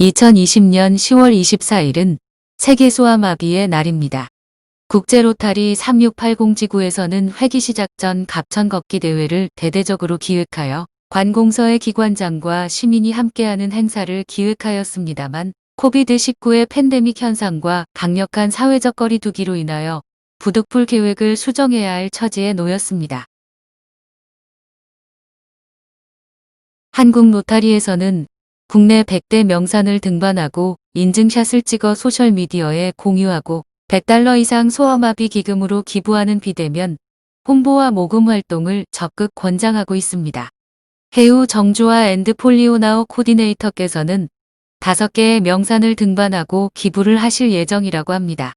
2020년 10월 24일은 세계소아마비의 날입니다. 국제로타리 3680지구에서는 회기 시작 전 갑천 걷기 대회를 대대적으로 기획하여 관공서의 기관장과 시민이 함께하는 행사를 기획하였습니다만 코비드19의 팬데믹 현상과 강력한 사회적 거리두기로 인하여 부득불 계획을 수정해야 할 처지에 놓였습니다. 한국 로타리에서는 국내 100대 명산을 등반하고 인증샷을 찍어 소셜미디어에 공유하고 $100 이상 소아마비 기금으로 기부하는 비대면 홍보와 모금 활동을 적극 권장하고 있습니다. 해우 정주아 앤드 폴리오나우 코디네이터께서는 5개의 명산을 등반하고 기부를 하실 예정이라고 합니다.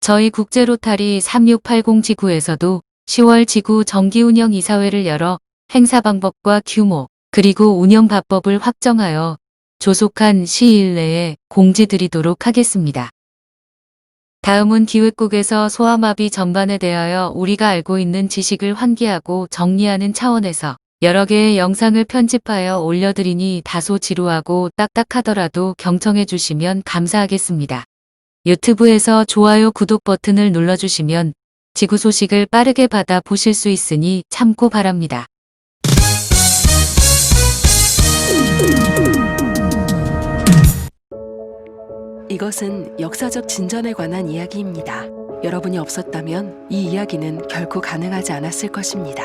저희 국제로타리 3680지구에서도 10월 지구 정기운영 이사회를 열어 행사 방법과 규모, 그리고 운영 방법을 확정하여 조속한 시일 내에 공지드리도록 하겠습니다. 다음은 기획국에서 소아마비 전반에 대하여 우리가 알고 있는 지식을 환기하고 정리하는 차원에서 여러 개의 영상을 편집하여 올려드리니 다소 지루하고 딱딱하더라도 경청해 주시면 감사하겠습니다. 유튜브에서 좋아요, 구독 버튼을 눌러주시면 지구 소식을 빠르게 받아 보실 수 있으니 참고 바랍니다. 이것은 역사적 진전에 관한 이야기입니다. 여러분이 없었다면 이 이야기는 결코 가능하지 않았을 것입니다.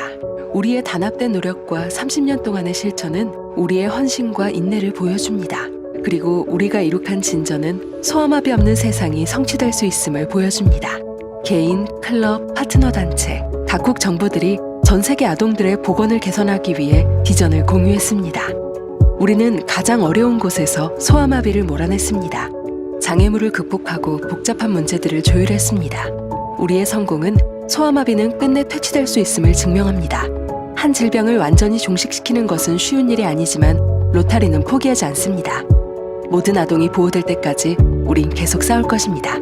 우리의 단합된 노력과 30년 동안의 실천은 우리의 헌신과 인내를 보여줍니다. 그리고 우리가 이룩한 진전은 소아마비 없는 세상이 성취될 수 있음을 보여줍니다. 개인, 클럽, 파트너 단체, 각국 정부들이 전 세계 아동들의 보건을 개선하기 위해 비전을 공유했습니다. 우리는 가장 어려운 곳에서 소아마비를 몰아냈습니다. 장애물을 극복하고 복잡한 문제들을 조율했습니다. 우리의 성공은 소아마비는 끝내 퇴치될 수 있음을 증명합니다. 한 질병을 완전히 종식시키는 것은 쉬운 일이 아니지만 로타리는 포기하지 않습니다. 모든 아동이 보호될 때까지 우린 계속 싸울 것입니다.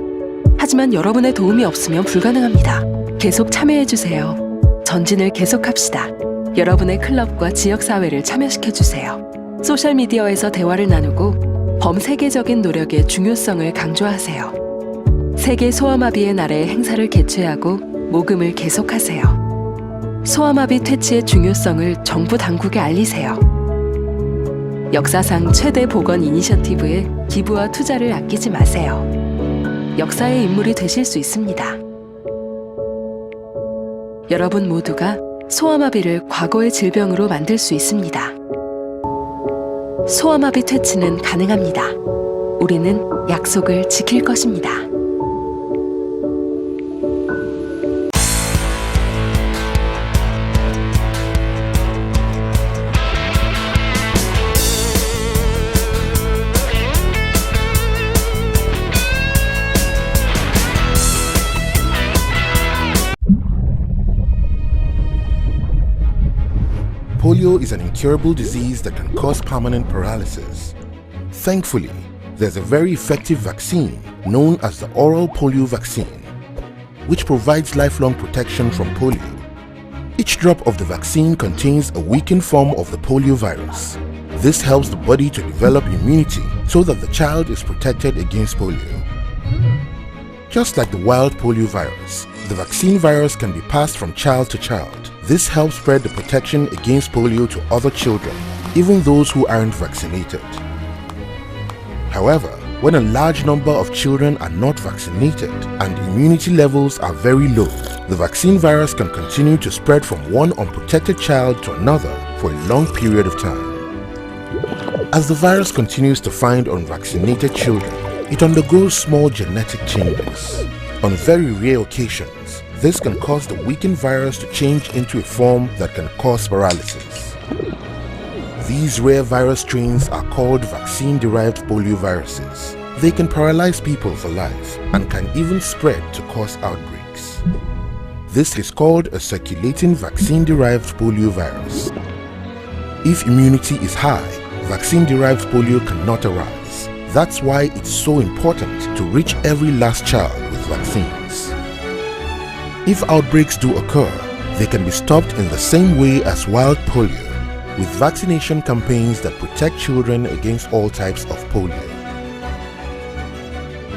하지만 여러분의 도움이 없으면 불가능합니다. 계속 참여해주세요. 전진을 계속합시다. 여러분의 클럽과 지역사회를 참여시켜주세요. 소셜미디어에서 대화를 나누고 범세계적인 노력의 중요성을 강조하세요. 세계소아마비의 날에 행사를 개최하고 모금을 계속하세요. 소아마비 퇴치의 중요성을 정부 당국에 알리세요. 역사상 최대 보건 이니셔티브에 기부와 투자를 아끼지 마세요. 역사의 인물이 되실 수 있습니다. 여러분 모두가 소아마비를 과거의 질병으로 만들 수 있습니다. 소아마비 퇴치는 가능합니다. 우리는 약속을 지킬 것입니다. Polio is an incurable disease that can cause permanent paralysis. Thankfully, there's a very effective vaccine known as the oral polio vaccine, which provides lifelong protection from polio. Each drop of the vaccine contains a weakened form of the polio virus. This helps the body to develop immunity so that the child is protected against polio. Just like the wild polio virus, the vaccine virus can be passed from child to child. This helps spread the protection against polio to other children, even those who aren't vaccinated. However, when a large number of children are not vaccinated and immunity levels are very low, the vaccine virus can continue to spread from one unprotected child to another for a long period of time. As the virus continues to find unvaccinated children, it undergoes small genetic changes. On very rare occasions, this can cause the weakened virus to change into a form that can cause paralysis. These rare virus strains are called vaccine-derived polioviruses. They can paralyze people for life and can even spread to cause outbreaks. This is called a circulating vaccine-derived poliovirus. If immunity is high, vaccine-derived polio cannot arise. That's why it's so important to reach every last child with vaccines. If outbreaks do occur, They can be stopped in the same way as wild polio, with vaccination campaigns that protect children against all types of polio.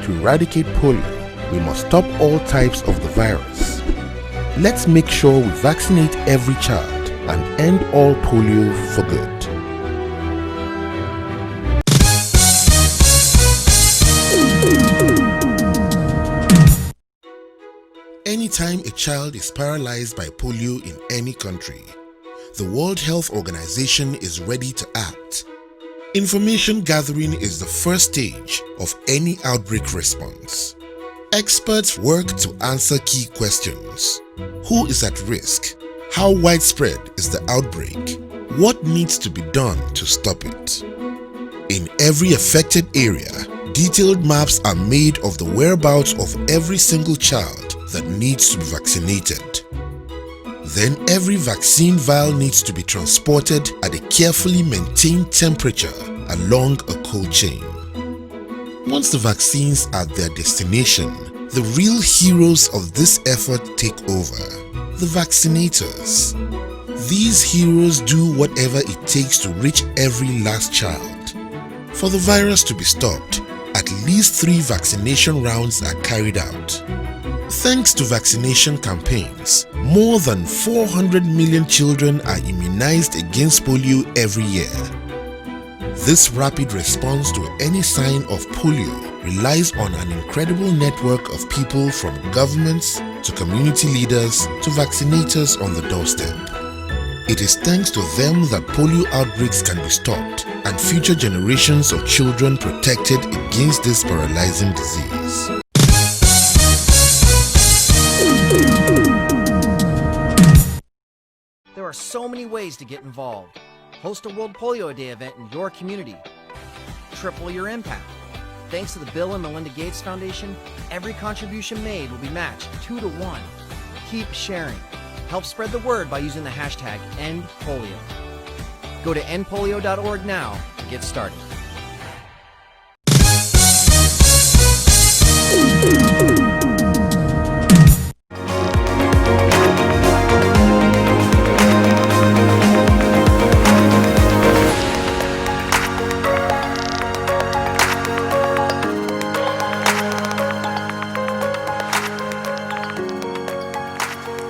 To eradicate polio, we must stop all types of the virus. Let's make sure we vaccinate every child and end all polio for good. Anytime a child is paralyzed by polio in any country, the World Health Organization is ready to act. Information gathering is the first stage of any outbreak response. Experts work to answer key questions. Who is at risk? How widespread is the outbreak? What needs to be done to stop it? In every affected area, detailed maps are made of the whereabouts of every single child that needs to be vaccinated. Then every vaccine vial needs to be transported at a carefully maintained temperature along a cold chain. Once the vaccines are at their destination, the real heroes of this effort take over, the vaccinators. These heroes do whatever it takes to reach every last child. For the virus to be stopped, at least 3 vaccination rounds are carried out. Thanks to vaccination campaigns, more than 400 million children are immunized against polio every year. This rapid response to any sign of polio relies on an incredible network of people from governments to community leaders to vaccinators on the doorstep. It is thanks to them that polio outbreaks can be stopped and future generations of children protected against this paralyzing disease. There are so many ways to get involved. Host a World Polio Day event in your community. Triple your impact. Thanks to the Bill and Melinda Gates Foundation, every contribution made will be matched 2 to 1. Keep sharing. Help spread the word by using the hashtag #EndPolio. Go to endpolio.org now to get started.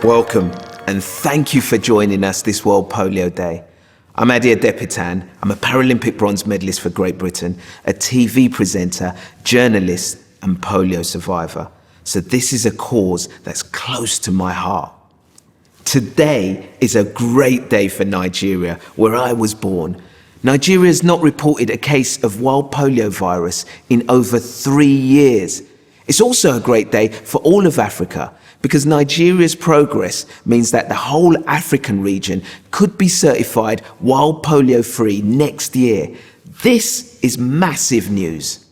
Welcome and thank you for joining us this World Polio Day. I'm Adia Depitan. I'm a Paralympic bronze medalist for Great Britain, a TV presenter, journalist and polio survivor. So this is a cause that's close to my heart. Today is a great day for Nigeria, where I was born. Nigeria has not reported a case of wild polio virus in over 3 years. It's also a great day for all of Africa, because Nigeria's progress means that the whole African region could be certified wild polio free next year. This is massive news.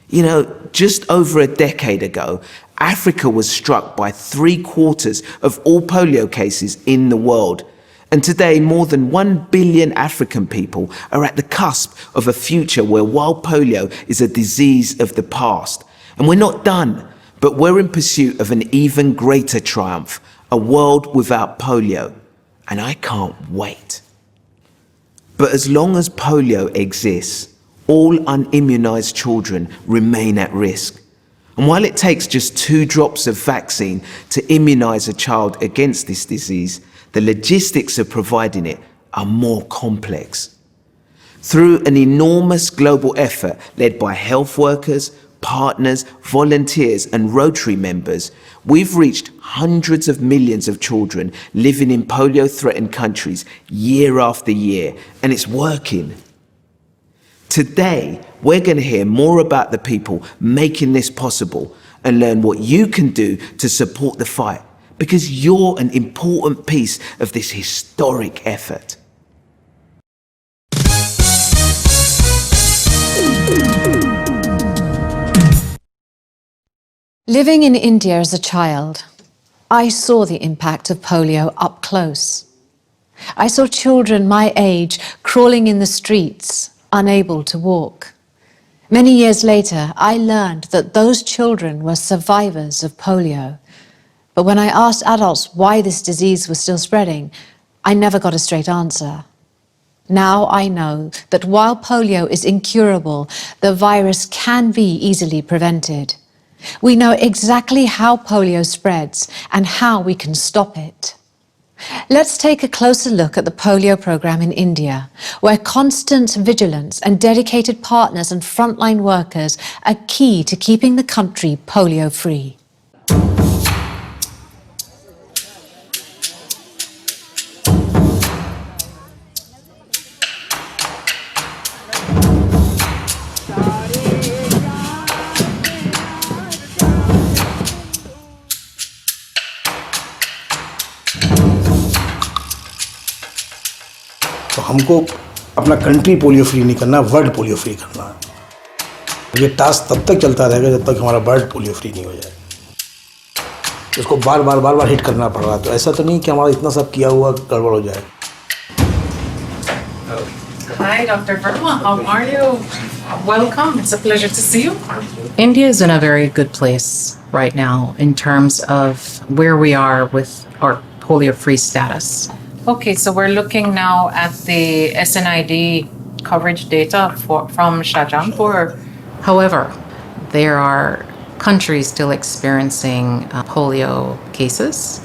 You know, just over a decade ago, Africa was struck by 3/4 of all polio cases in the world. And today, more than 1 billion African people are at the cusp of a future where wild polio is a disease of the past. And we're not done. But we're in pursuit of an even greater triumph, a world without polio. And I can't wait. But as long as polio exists, all unimmunized children remain at risk. And while it takes just 2 drops of vaccine to immunize a child against this disease, the logistics of providing it are more complex. Through an enormous global effort led by health workers, partners, volunteers and Rotary members, we've reached hundreds of millions of children living in polio-threatened countries year after year, and it's working. Today, we're going to hear more about the people making this possible and learn what you can do to support the fight, because you're an important piece of this historic effort. Living in India as a child, I saw the impact of polio up close. I saw children my age crawling in the streets, unable to walk. Many years later, I learned that those children were survivors of polio. But when I asked adults why this disease was still spreading, I never got a straight answer. Now I know that while polio is incurable, the virus can be easily prevented. We know exactly how polio spreads and how we can stop it. Let's take a closer look at the polio program in India, where constant vigilance and dedicated partners and frontline workers are key to keeping the country polio-free. तो हमको अपना country polio free नहीं करना, world polio free करना है। ये task तब तक चलता रहेगा जब तक हमारा वर्ल्ड पोलियो फ्री नहीं हो जाए। उसको बार बार हिट करना पड़ रहा है। तो ऐसा तो नहीं कि हमारा इतना सब किया हुआ गड़बड़ हो जाए। Hi, Dr. Verma. How are you? Welcome. It's a pleasure to see you. India is in a very good place right now in terms of where we are with our polio-free status. Okay, so we're looking now at the SNID coverage data from Shahjahanpur. However, there are countries still experiencing polio cases,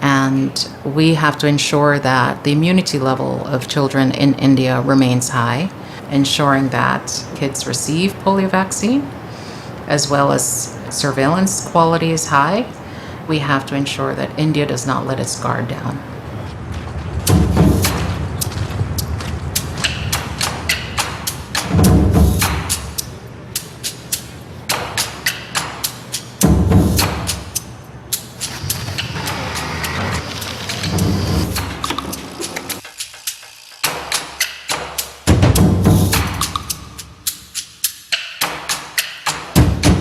and we have to ensure that the immunity level of children in India remains high, ensuring that kids receive polio vaccine, as well as surveillance quality is high. We have to ensure that India does not let its guard down.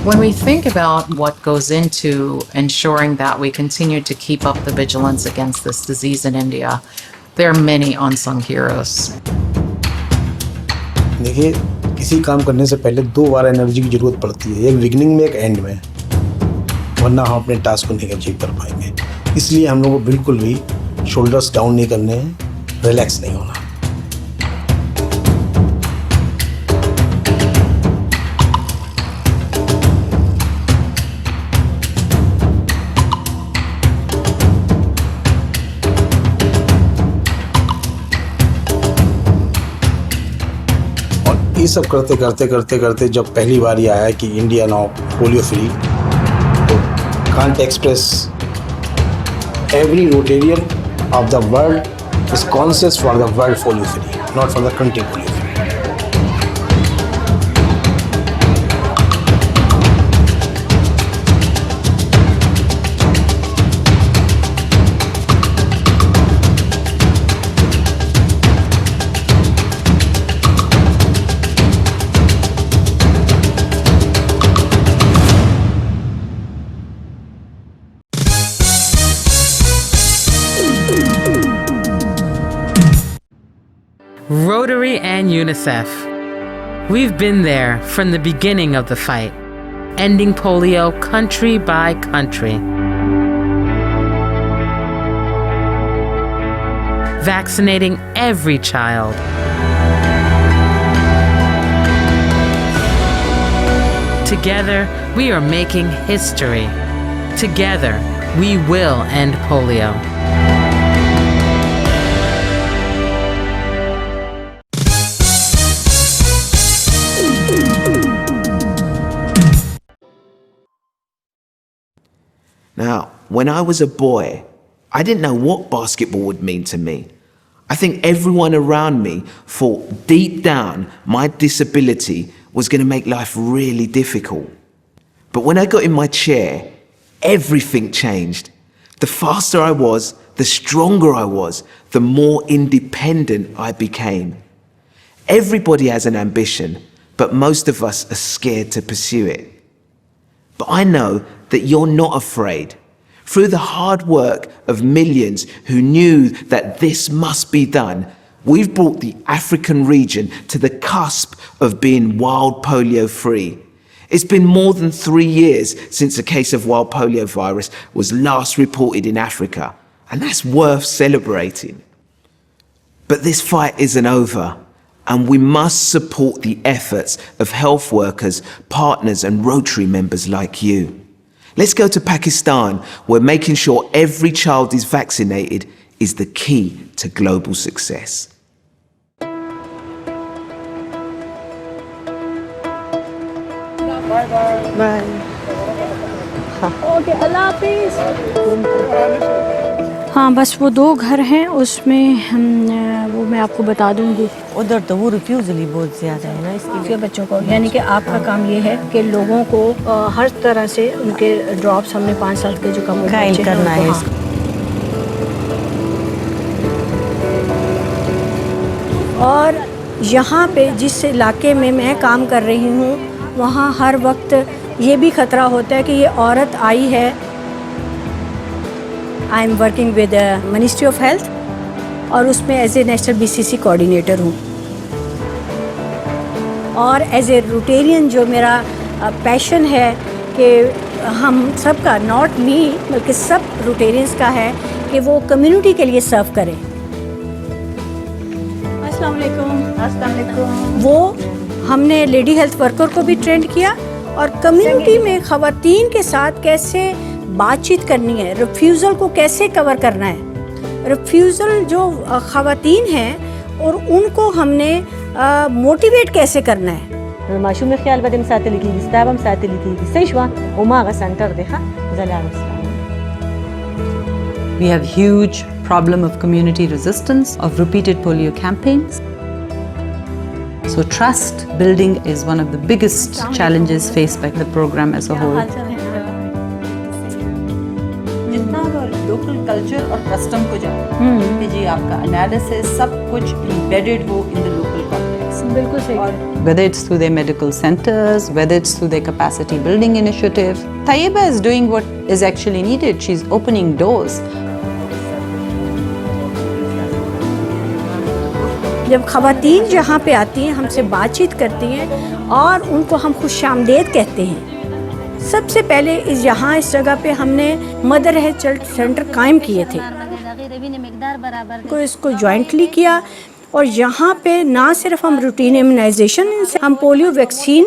When we think about what goes into ensuring that we continue to keep up the vigilance against this disease in India, there are many unsung heroes. देखिए, किसी काम करने से पहले 2 बार energy की जरूरत पड़ती है, एक बिगिनिंग में, एक एंड में, वरना हम अपने टास्क को नहीं अचीव कर पाएंगे। इसलिए हम लोगों को बिल्कुल भी शोल्डर्स डाउन नहीं करने हैं, रिलैक्स नहीं होना। ये सब करते जब पहली बार ये आया कि इंडिया नाउ पोलियो फ्री, तो can't express every Rotarian of the world is conscious for the world polio free, not for the country polio free. Rotary and UNICEF. We've been there from the beginning of the fight, ending polio country by country. Vaccinating every child. Together, we are making history. Together, we will end polio. Now, when I was a boy, I didn't know what basketball would mean to me. I think everyone around me thought deep down my disability was going to make life really difficult. But when I got in my chair, everything changed. The faster I was, the stronger I was, the more independent I became. Everybody has an ambition, but most of us are scared to pursue it. But I know that you're not afraid. Through the hard work of millions who knew that this must be done, we've brought the African region to the cusp of being wild polio free. It's been more than 3 years since a case of wild polio virus was last reported in Africa, and that's worth celebrating. But this fight isn't over, and we must support the efforts of health workers, partners and Rotary members like you. Let's go to Pakistan, where making sure every child is vaccinated is the key to global success. Bye. Okay अल्लाह हाफिज़। हाँ बस वो 2 घर हैं उसमें वो मैं आपको बता दूंगी। उधर तो वो रिफ्यूज़ल ही बहुत ज़्यादा है ना इसके बच्चों को, यानी कि आपका काम ये है कि लोगों को हर तरह से उनके ड्रॉप्स हमने 5 साल के जो कम गाइड करना है। और यहाँ पे जिस इलाके में मैं काम कर रही हूँ वहाँ हर वक्त ये भी ख़तरा होता है कि ये औरत आई है। I am working with ministry of health और उसमें as a national BCC coordinator हूँ, और एज ए रोटेरियन जो मेरा पैशन है कि हम सबका, नॉट मी बल्कि सब रोटेरियंस का है कि वो कम्युनिटी के लिए सर्व करें। अस्सलाम वालेकुम। वो हमने लेडी हेल्थ वर्कर को भी ट्रेंड किया और कम्युनिटी में ख़वातीन के साथ कैसे बातचीत करनी है, रिफ्यूज़ल को कैसे कवर करना है, रिफ्यूज़ल जो ख़वातीन हैं और उनको हमने मोटिवेट कैसे करना है। माशूम ख्याल बदम सातली की किताब हम सातली की सहीशवा उमागा सेंटर देखा जलाल। We have huge problem of community resistance of repeated polio campaigns. So trust building is one of the biggest challenges faced by the program as a whole. जितना लोकल कल्चर और custom को जाए कि जी आपका analysis सब कुछ embedded हो in the local context. बिल्कुल सही। Whether it's through their medical centers, whether it's through their capacity building initiatives. Tayyiba is doing what is actually needed. She's opening doors. जब ख़वातीन जहाँ पे आती हैं हमसे बातचीत करती हैं और उनको हम खुशामदीद कहते हैं। सबसे पहले इस जगह पे हमने मदर हेल्थ सेंटर कायम किए थे, इसको जॉइंटली किया और यहाँ पे ना सिर्फ हम रूटीन इम्यूनाइजेशन, हम पोलियो वैक्सीन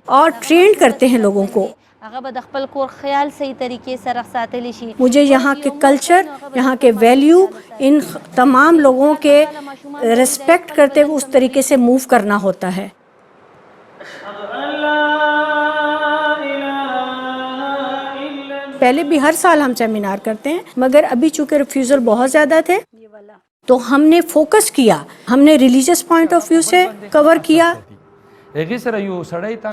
और ट्रेन करते हैं लोगों को। मुझे यहाँ के कल्चर, यहाँ के वैल्यू, इन तमाम लोगों के रिस्पेक्ट करते हुए उस तरीके से मूव करना होता है। पहले भी हर साल हम सेमिनार करते हैं, मगर अभी चूँकि रिफ्यूज़ल बहुत ज़्यादा थे तो हमने फोकस किया, हमने रिलीजियस पॉइंट ऑफ व्यू से कवर किया,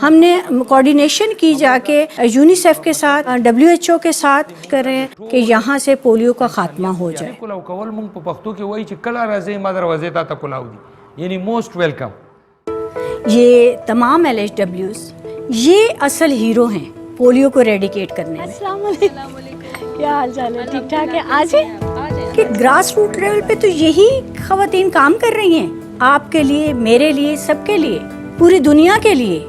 हमने कोऑर्डिनेशन की जाके यूनिसेफ के साथ, WHO के साथ करें कि यहाँ से पोलियो का खात्मा हो जाए। ये तमाम LHWs ये असल हीरो हैं पोलियो को रेडिकेट करने में। क्या हाल चाल है? ठीक ठाक है। आज कि ग्रास रूट लेवल पे तो यही ख़वातीन काम कर रही हैं, आपके लिए, मेरे लिए, सबके लिए, पूरी दुनिया के लिए।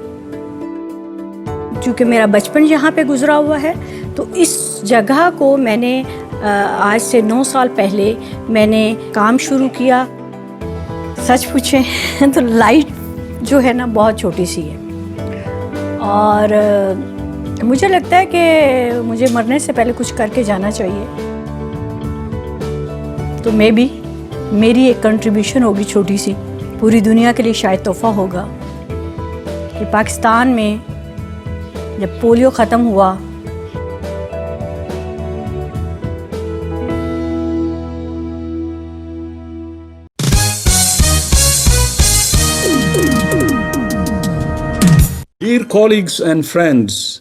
क्योंकि मेरा बचपन यहाँ पे गुजरा हुआ है तो इस जगह को मैंने आज से 9 साल पहले मैंने काम शुरू किया। सच पूछें तो लाइट जो है ना बहुत छोटी सी है और मुझे लगता है कि मुझे मरने से पहले कुछ करके जाना चाहिए। तो मे बी मेरी एक कंट्रीब्यूशन होगी छोटी सी, पूरी दुनिया के लिए शायद तोहफा होगा कि पाकिस्तान में जब पोलियो ख़त्म हुआ Dear colleagues and friends,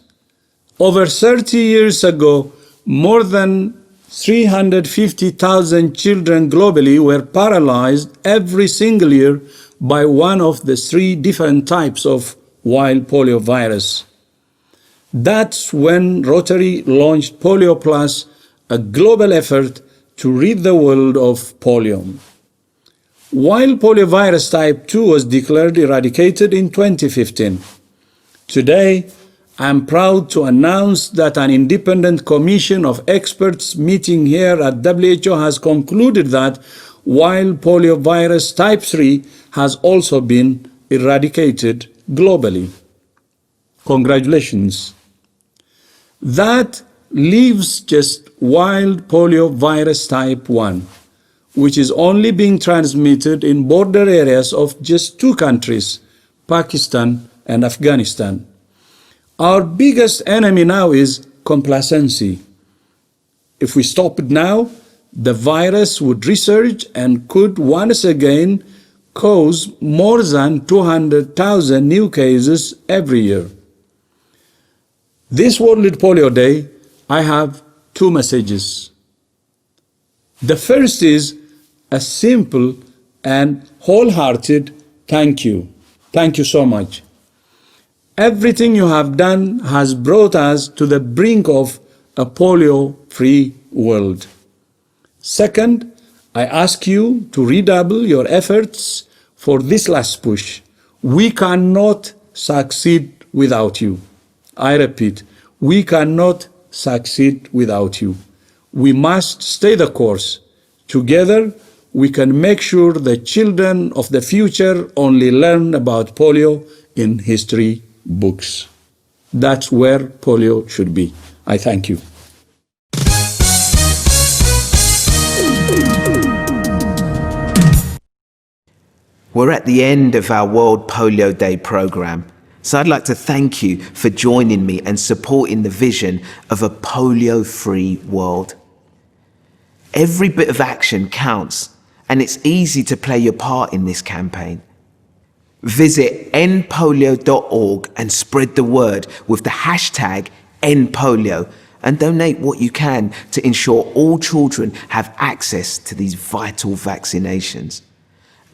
over 30 years ago, more than 350,000 children globally were paralyzed every single year by one of the 3 different types of wild polio virus. That's when Rotary launched Polio Plus, a global effort to rid the world of polio. Wild polio virus type 2 was declared eradicated in 2015. Today, I am proud to announce that an independent commission of experts meeting here at WHO has concluded that wild poliovirus type 3 has also been eradicated globally. Congratulations. That leaves just wild poliovirus type 1, which is only being transmitted in border areas of just two countries, Pakistan and Afghanistan. Our biggest enemy now is complacency. If we stop it now, the virus would resurge and could once again cause more than 200,000 new cases every year. This World Polio Day, I have two messages. The first is a simple and wholehearted thank you. Thank you so much. Everything you have done has brought us to the brink of a polio-free world. Second, I ask you to redouble your efforts for this last push. We cannot succeed without you. I repeat, we cannot succeed without you. We must stay the course. Together, we can make sure the children of the future only learn about polio in history books. That's where polio should be. I thank you. We're at the end of our World Polio Day program, so I'd like to thank you for joining me and supporting the vision of a polio-free world. Every bit of action counts, and it's easy to play your part in this campaign. Visit endpolio.org and spread the word with the hashtag endpolio, and donate what you can to ensure all children have access to these vital vaccinations.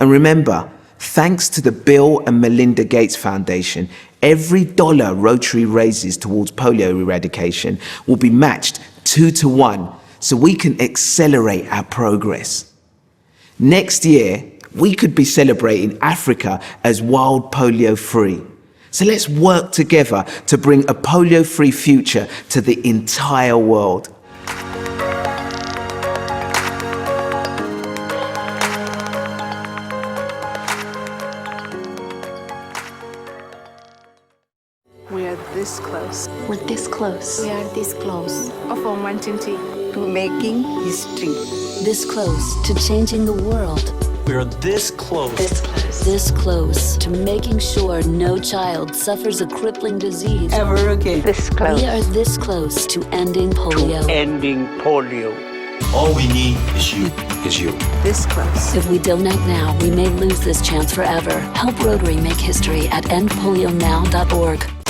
And remember, thanks to the Bill and Melinda Gates Foundation, every dollar Rotary raises towards polio eradication will be matched 2-to-1, so we can accelerate our progress. Next year, we could be celebrating Africa as wild polio free. So let's work together to bring a polio free future to the entire world. We are this close. We're this close. We are this close of uncertainty to making history. This close to changing the world. We're this close. This close to making sure no child suffers a crippling disease ever again. This close. We are this close to ending polio. Ending polio. All we need is you. This close. If we don't act now, we may lose this chance forever. Help Rotary make history at endpolionow.org.